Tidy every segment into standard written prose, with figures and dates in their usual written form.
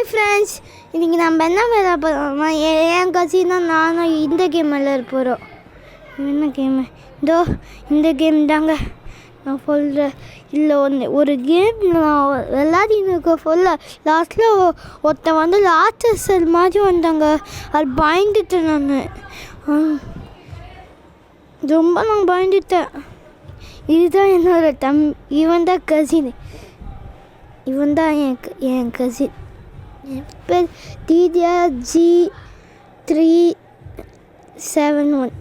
Friends, இன்றைக்கி நம்ம என்ன வேலை போகிறோம்னா என் கசினும் நானும் இந்த கேம் விளையாட போகிறோம். என்ன கேமு? இந்த கேம் தாங்க நான் சொல்கிறேன். இல்லை ஒரு கேம் நான் விளையாடினுக்கு ஃபுல்லாக லாஸ்ட்டில் ஒருத்தன் வந்து லாஸ்ட் செல் மாதிரி வந்தாங்க. அது பயந்துட்டேன் நான் ரொம்ப பயந்துட்டேன். இதுதான் என்னோட இவன் தான் கசின். இவன் தான் என் கசின். என் பேர் தீதியா G371.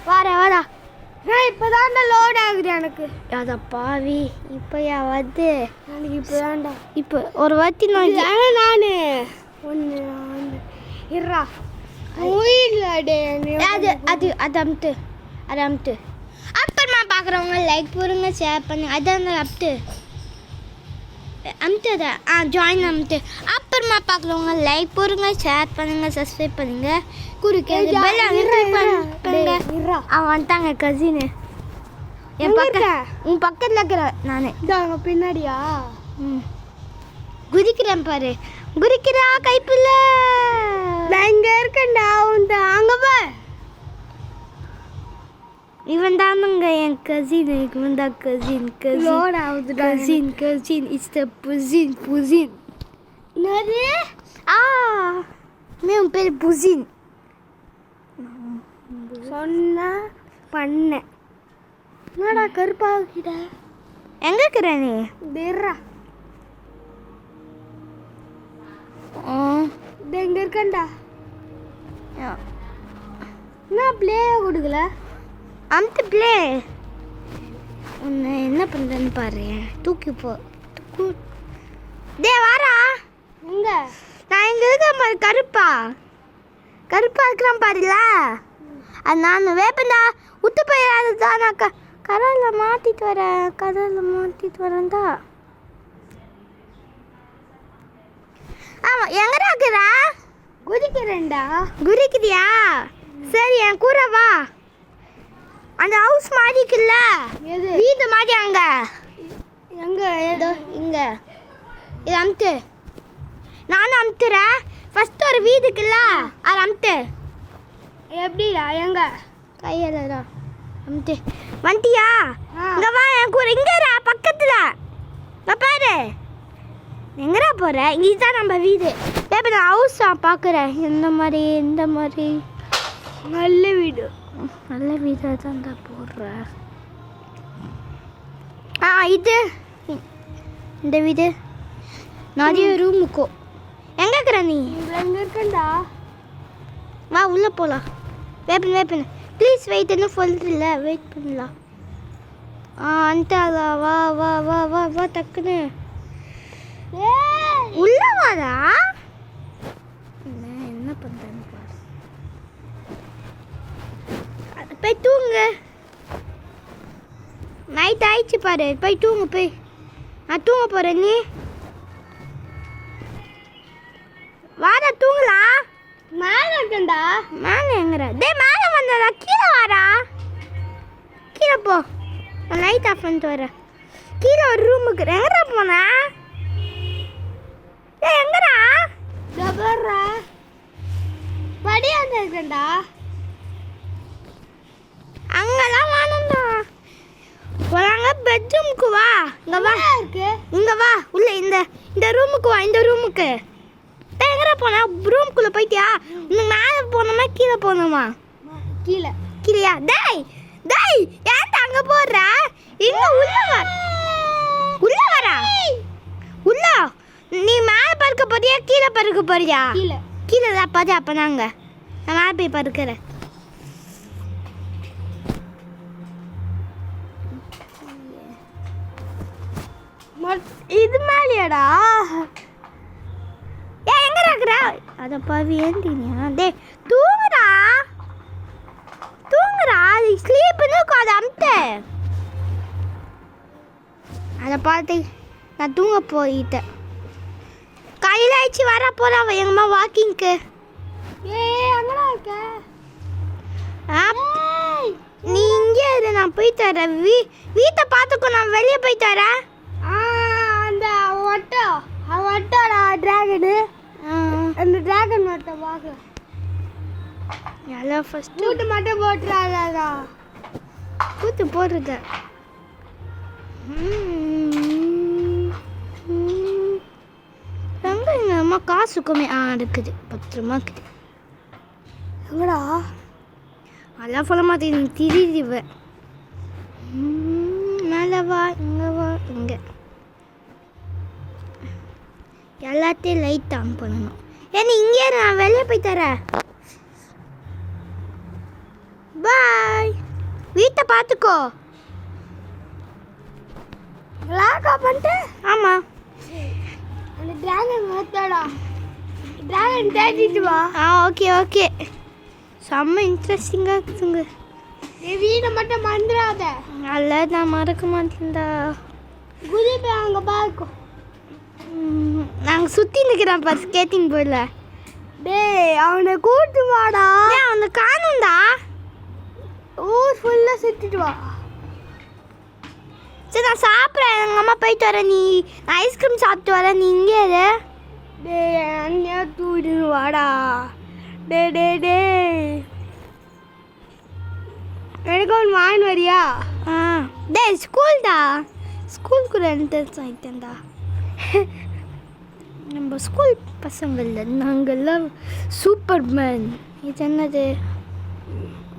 வாடா நான் இப்போ தான்டா லோட் ஆகுது எனக்கு. அதை பாவி இப்போயா வருது? எனக்கு இப்போ தான்டா. இப்போ ஒரு வாட்டி நான் ஒன்று இருறா உயிரில்டே. அது அமுத்து அப்புறமா பார்க்குறவங்க லைக் போடுங்க, ஷேர் பண்ணுங்க. அதான் அமுத்துதா ஜாயின் அமுத்து. அப்புறமா பார்க்குறவங்க லைக் போடுங்க, ஷேர் பண்ணுங்க, சப்ஸ்கிரைப் பண்ணுங்க. அவன் வந்துட்டாங்க கசினு. உன் பக்கத்தில் இருக்கிற நான் இதாங்க பின்னாடியா? குதிக்கிறேன் பாரு. குதிக்கிறா கைப்பில்ல. நான் இங்கே இருக்கேன்டா. அங்கே போ. இவன் தானுங்க என் கசின். இவன் தான் கசின். லோட் ஆகுது. Cousin it's the புசின். என்னது? உன் பேர் புசின். சொன்ன பண்ண என்னடா கருப்பாகிட்ட? எங்க இருக்கிற நீ? தேர்றா எங்க இருக்கேன்டா. என்ன பிளே கொடுக்கல? அந்த பிளே உன்னை என்ன பண்ணுறேன்னு பாரு. தூக்கி போ. வாரா. எங்க? நான் இங்கே இருக்கேன் பாரு. கருப்பா இருக்கிறான் பாருல. அது நான் வேப்பண்டா. விட்டு போயிடாதுதான். நான் கரையில் மாற்றிட்டு வரேன்டா. ஆமாம், எங்கடா இருக்கிற? குதிக்கிறேன்டா. குதிக்கிறியா? சரி, என் கூட வா. அந்த ஹவுஸ் மாதிரி இருக்குல்ல, வீடு மாதிரி. எங்க? ஏதோ இங்க. இது அமுத்து. நானும் அமுத்துறேன். ஃபர்ஸ்ட் ஒரு வீடு இருக்குல்ல, அது அமுத்து. எப்படிடா? எங்க? கையிலடா அமுத்து. வந்துட்டியா? இங்க வா என் கூட. இங்கடா பக்கத்துல. இங்க பாரு. எங்கடா போற? இதுதான் நம்ம வீடு. இப்போ நான் ஹவுஸ் பார்க்குறேன். இந்த மாதிரி நல்ல வீடு. நல்ல வீடாக தான் போடுறேன். இந்த வீடு நிறைய ரூமுக்கோ. எங்கே இருக்கிற நீ? எங்கே இருக்கேன்டா. வா உள்ளே போகலாம். வேப்பன் ப்ளீஸ் வெயிட்னு சொல்லிட்டுல. வெயிட் பண்ணலாம். அந்தாளா. வா வா வா வா வா டக்குன்னு உள்ள வாடா. என்ன பண்ணுறேன்னு பாரு. போய் தூங்கு. நைட் ஆயிடுச்சு பாரு. போய் தூங்கு. போய் நான் தூங்க போகிறேன். நீ வாடா தூங்கலாம். மேலே இருக்கேன்டா. மேலே எங்கடா? மேலே வந்தடா. கீழே வாடா. கீழே போ. நான் லைட் ஆஃப் பண்ணிட்டு வரேன். கீழே ஒரு ரூமுக்கு எங்கடா போனா? எங்கடா? டபர்ரா படியாண்ட இருக்கேன்டா. அங்கெல்லாம் வானம்டா. போறாங்க பெட்ரூமுக்கு. வா. இங்க வா. இங்க வா. உள்ள இந்த ரூமுக்கு வா. இந்த ரூமுக்கு எங்கடா போனா? ரூமுக்குள்ள போயிட்டியா? இன்னும் மேலே போனோமா கீழே போனோமா? கீழேயா? ஏன்டா அங்க போடுற? இங்க உள்ள வரா. உள்ள நீ மேலே பறக்க போறியா கீழே பறக்க போறியா? கீழே தான் பாரு. அப்போ நான் மேலே போய் பறக்கிறேன். இது மேலேடா. எங்க இருக்கிற? அத பாவி ஏந்தினியா? தூங்குறா. அது ஸ்லீப்னு அது அமுத்து. அதை பார்த்து நான் தூங்க போயிட்டேன். கையில் ஆயிடுச்சு. வர போறா எங்கம்மா வாக்கிங்க்கு. அங்கடா இருக்க. நீ இங்கே இரு. நான் போய் தரேன். வீட்டை பார்த்துக்கோ. நான் வெளியே போய் தரேன். அந்த ஒட்டோ டிராகனு அந்த டிராகன் மட்டும் பார்க்கலாம். எல்லாம் ஃபர்ஸ்ட் கூட்டு மட்டும் போட்டுறாதா? கூத்து போடுறது. ரொம்ப எங்கள் அம்மா காசுக்குமே இருக்குது 10 ரூபா இருக்குது. எங்கடா அதெல்லாம் சொல்ல மாட்டேன், திரிடுவேன். மேலே வா, இங்கே வா, இங்கே எல்லாத்தையும் லைட் ஆன் பண்ணணும். ஏன்னா இங்கே நான் வெளியே போய் தரேன். பாய். வீட்டை பார்த்துக்கோ. லாக்கா பண்ணிட்டு ஆமாம். அந்த டிராகன் மாத்தாடா. டிராகன் தேடிட்டு வா. Okay okay. செம்ம இன்ட்ரெஸ்டிங்காக இருக்குதுங்க. வீடை மட்டும் மறந்துடாத. நல்லா நான் மறக்க மாட்டேன்டா. குதிப்பை அங்கே பார்க்கும். நாங்கள் சுற்றி நிற்கிறோம் பாரு ஸ்கேட்டிங் போர்டில். டேய் அவனை கூட்டு வாடா. அவனை காணும்டா. ஊர் ஃபுல்லாக சுற்றிட்டு வா. சரி நான் சாப்பிட்றேன். எங்கள் அம்மா போயிட்டு வரேன். நீ நான் ஐஸ்கிரீம் சாப்பிட்டு வரேன். நீ இங்கே இரு. டேய் அண்ணா தூக்கிட்டு வாடா. டே டே டே எனக்கு ஒன்று வாங்கி வரியா? டேய் ஸ்கூல்டா. ஸ்கூலுக்கு என்ட்ரன்ஸ் ஆகிட்டேன்டா. நம்ம ஸ்கூல் பசங்கள்ல நாங்கள்லாம் சூப்பர் மேன். இது என்னது?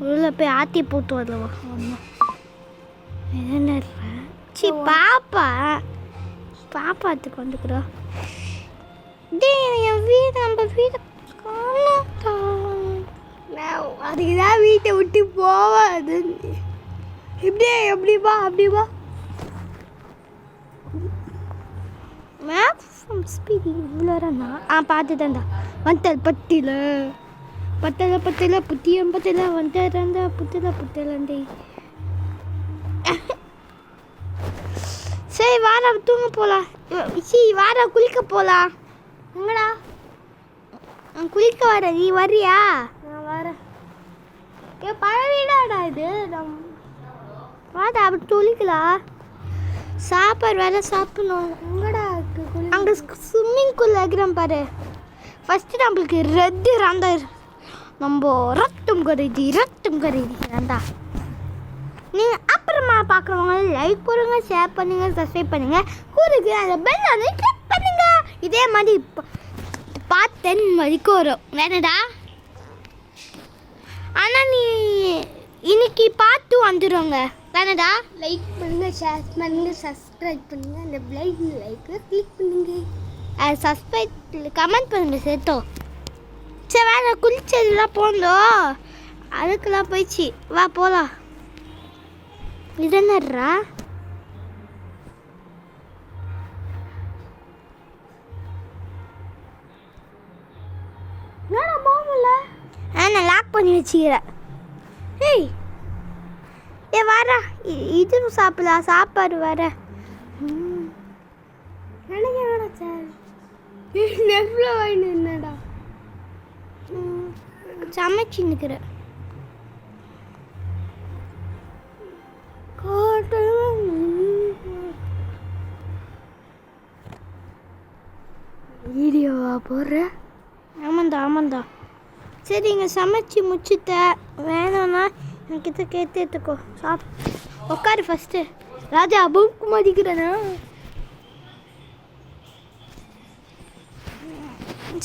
உள்ள போய் ஆத்தி போட்டு வரவா? ஆமாம். இது என்ன? சி பாப்பா பாப்பாத்துக்கு வந்துக்கிறோம். டேய் என் வீடு, நம்ம வீடு காணோம்டா. அதுக்கு தான் வீட்டை விட்டு போவாது. இப்படியே எப்படி வா, அப்படி வா. Maximum speed இவ்வளோண்ணா. பார்த்துட்டேன்டா. வந்தல் பத்தில பத்தல பத்தல புத்தியம் பத்தல வந்தா புத்தல புத்தலண்டே. சரி வாடா தூங்க போகலாம். வாடா குளிக்க போகலாம். எங்கடா? குளிக்க வர. நீ வர்றியா? நான் வரேன். பழவிடாடா இது. வாடா அப்படி துளிக்கலாம். சாப்பாடு வேற சாப்பிடணும். எங்கடா இருக்கு? அங்கே ஸ்விம்மிங் பூல் வைக்கிறோம் பாரு. ஃபஸ்ட்டு நம்மளுக்கு ரெட்டு ராண்டா. நம்ம ரத்தம் கருதி ராண்டா. நீங்கள் அப்புறமா பார்க்குறவங்க லைக் போடுங்க, ஷேர் பண்ணுங்கள், சப்ஸ்கிரைப் பண்ணுங்கள். கூறுக்கு அந்த பெல் அதை கிளிக் பண்ணுங்கள். இதே மாதிரி பார்ட் 10 வரைக்கும் வரும். வேணடா. ஆனால் நீ இன்னைக்கு பார்த்து வந்துடுவாங்க. வேணடா. லைக் பண்ணுங்க, ஷேர் பண்ணுங்க, சப்ஸ்கிரைப் பண்ணுங்க. அந்த லைக்கை கிளிக் பண்ணுங்க. சப்ஸ்கிரைப் கமெண்ட் பண்ணுங்க சேர்த்தோ. சரி வேற குளிச்சதுலாம் போந்தோம். அதுக்கெல்லாம் போயிடுச்சு. வா போகலாம். இது என்னடா? என்னடா பாவல? நான் லாக் பண்ணி வச்சுக்கிறேன். ஏய் வாடா. இது சாப்பிடலாம். சாப்பாடு வர எனக்கு என்னடா சார்? நெஃப்ல வாங்கி என்னடா சமைச்சு நிற்கிறேன். வீடியோவா போடுற? ஆமாண்டா. சரி இங்கே சமைச்சு முடிச்சுட்ட. வேணும்னா என்கிட்ட கேட்டுக்கோ. உட்காரு ஃபஸ்ட்டு. ராஜா புக்கு மதிக்கிறேனா?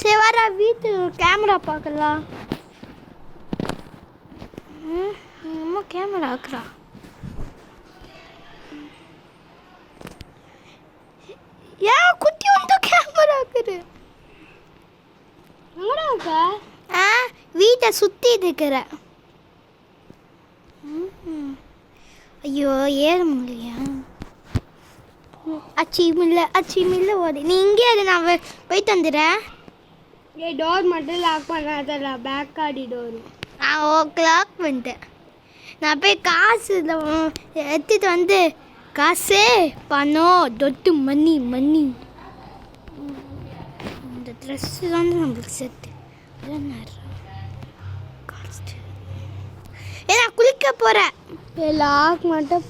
சரி வர வீட்டு கேமரா பார்க்கலாம். அம்மா கேமரா ஆக்குறா. ஏன் குட்டி வந்து கேமரா ஆக்குது? எங்கடா இருக்க? வீட்டை சுற்றி இருக்கிற. ஐயோ ஏற முடியலையா? அச்சி மில்ல ஓடி. நீ இங்கே அது நான் போயிட்டு வந்துடுறேன். டோர் மட்டும் லாக் பண்ணாதடா. பேக் காடி டோர். லாக் பண்ணிட்டேன். நான் போய் காசு எடுத்துட்டு வந்து காசு பணம் தொட்டு மணி இந்த ட்ரெஸ்ஸு தான் நம்மளுக்கு செட்டு. நான் குளிக்க போகிறேன். லாக் மட்டும்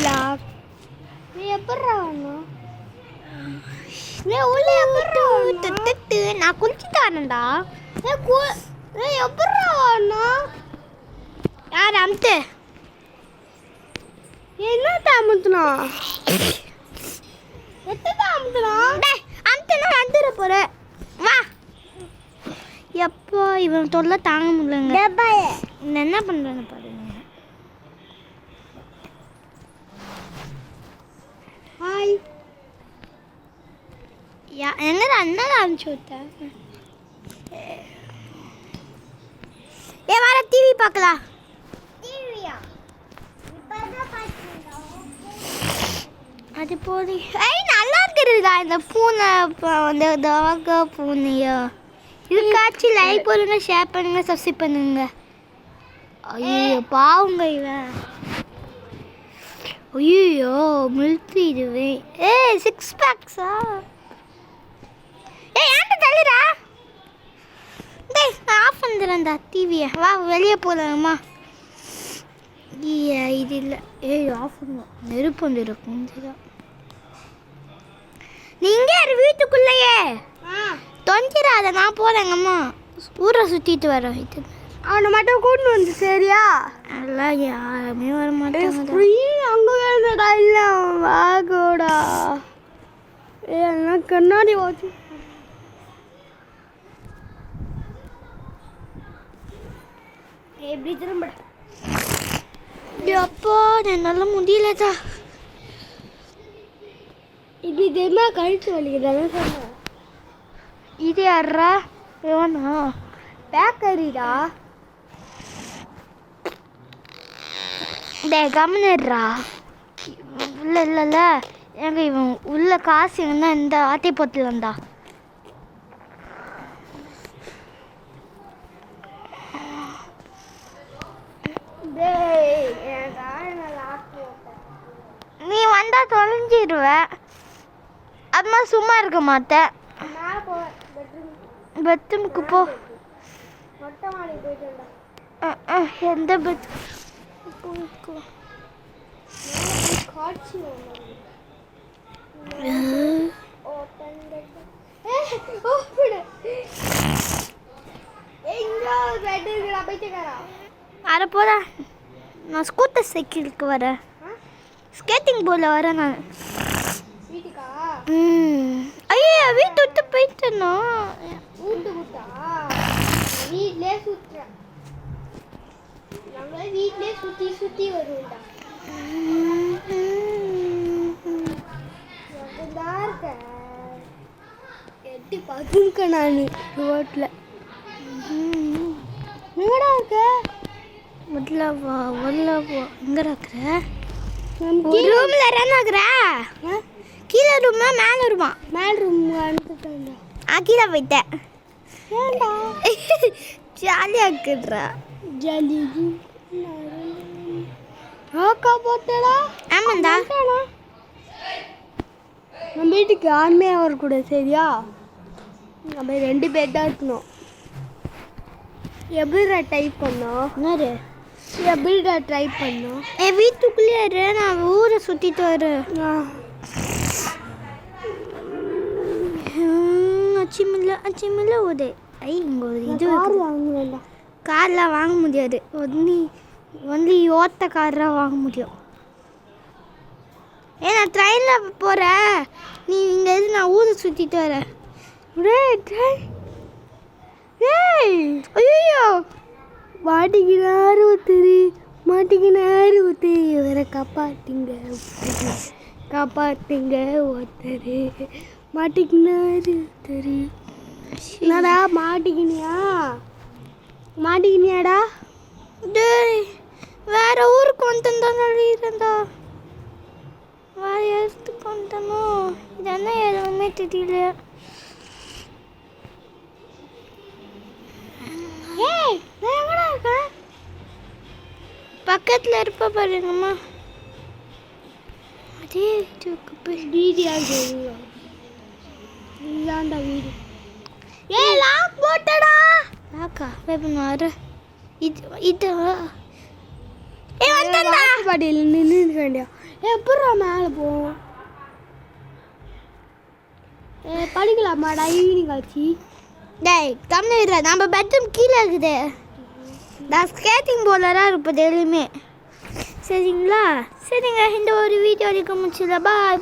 லாக். எப்பட்றா வரணும்? உள்ள எப்பட்றா வரணும்? நான் குளிச்சுட்டு வரேன்டா. எப்பட்றா வரணும்? யார் அமுத்து? என்ன தாமத்துனா? எத்தனை அமுத்துனா? டேய் அமுத்துனா வந்துட போற. வா. எப்போ இவன் தொல்லை தாங்க முடியலங்க. டப்பாயே நான் என்ன பண்றேன்னு பாருங்க. ஹாய். எங்கடா அண்ணன் அனுப்பிச்சு விட்டேன். வர டிவி பார்க்கலாம். டிவியா? இப்பதான் பாத்தீங்களா? அது போது நல்லா இருக்குதுடா இந்த பூனை வந்து டாக பூனையா. இதுக்காச்சும் லைக் போடுங்க, ஷேர் பண்ணுங்க, சப்ஸ்கிரைப் பண்ணுங்க. ஐயோ பாவுங்க இவன். ஐயோ மில்ட்ரி இதுவே. 6 பேக்ஸா? ஏன்ட்ட தள்ளுடா. டேய் நான் ஆஃப் பண்ணிடுறேன்டா டிவியை. வா வெளியே போகலாமா? இது இல்லை. ஆஃப் பண்ணுவோம். நெருப்பு வந்து இருக்கும். நீங்கள் வீட்டுக்குள்ளேயே தொஞ்சிடாத. நான் போகிறேங்கம்மா. ஊரை சுற்றிட்டு வரேன். அவனை மட்டும் கூட்டு வந்து சரியா? எல்லாம் யாருமே வர மாட்டாங்க. அங்கே வேணுடா. இல்லை வாகோடா. எல்லாம் கண்ணாடி வாச்சு. எப்படி திரும்ப? அப்பா என்னால முடியலதா. இப்படி தெரியுமா கழிச்சு வலிக்குதானே சொன்னேன். இது யாரா? இவனா? பேக்கரிடா. டே கம்முன்னுடுறா. இல்லை இல்லைல்ல எனக்கு இவன் உள்ள காசு இருந்தா இந்த ஆட்டை போத்தில் வந்தா. நீ வந்தா தொலைஞ்சிடுவ. அம்மா சும்மா இருக்க மாட்டேன். பெட்ரூமுக்கு போ. எந்த பெட்? அரை போதா. நான் ஸ்கூட்டர் சைக்கிளுக்கு வரேன். ஸ்கேட்டிங் போர்டில் வரேன் நான். ஐயோ வீட்டு விட்டு போயிட்டேன்னா. வீட்லயே சுத்துறேன். நம்ம வீட்லயே சுத்தி சுத்தி வருவோம்டா. எட்டி பார்த்துருக்க நான் ரோட்ல. எங்கடா இருக்க? முதல்ல வா முதல்ல வா. எங்கே இருக்கிற? ரூமில் இருக்கிற. கீழே ரூமா மேலே ரூமா? மேல் ரூம் அனுப்பிட்டேன்டா. கீழே போயிட்டேன். ஏன்டா? ஜாலியாக இருக்குறா. ஜாலி ஆக்கா போட்டடா. ஆமாண்டா. நம்ம வீட்டுக்கு யாருமே வரக்கூடாது சரியா? நம்ம 2 பேர் தான் இருக்கணும். எப்படிடா டைப் பண்ணோம்? என்னது? எப்படிடா டைப் பண்ணோம்? வீட்டுக்குள்ளேயே இரு. நான் ஊரை சுற்றிட்டு வரேன். அச்சிமில்ல உதே. இங்கே ஒரு இது வாங்குவேன்டா. கார்லாம் வாங்க முடியாது. ஒன்லி ஓட்ட கார்லாம் வாங்க முடியும். நான் ட்ரெயினில் போகிறேன். நீ இங்கே இருந்து நான் ஊரை சுற்றிட்டு வரேன். ஐயோ மாட்டிக்கினாரு ஒருத்தரு. மாட்டிக்கினாரு ஒருத்தரு. இவரை காப்பாற்றுங்க காப்பாற்றுங்க ஒருத்தரு. மாட்டிக்கினாரு ஒருத்தரு. என்னடா மாட்டிக்கினியா? மாட்டிக்கினியாடா? டேய் வேற ஊருக்கு வந்துட்டா இருந்தா. வேற இடத்துக்கு வந்துட்டனோ? இதென்ன எதுவுமே தெரியல. எங்கடா இருக்க? பக்கத்தில் இருப்ப பாருங்கம்மா. அதே இதுக்கு போய் வீடியாண்டா வீடு. லாக் போட்டடா. லாக்கா வேப்பனாரு. இது வந்தா பாடியில் நின்று வேண்டியா? எப்படா மேலே போவோம்? படிக்கலாமாடா ஈவினிங் ஆச்சு. டேய் கம்மிடுற, நம்ம பெட்ரூம் கீழே இருக்குது. நான் ஸ்கேட்டிங் போலராக இருப்பேன் டெய்லியுமே. சரிங்களா? சரிங்க, இந்த ஒரு வீடியோ வரைக்கும் முடிச்சுல. பாய்.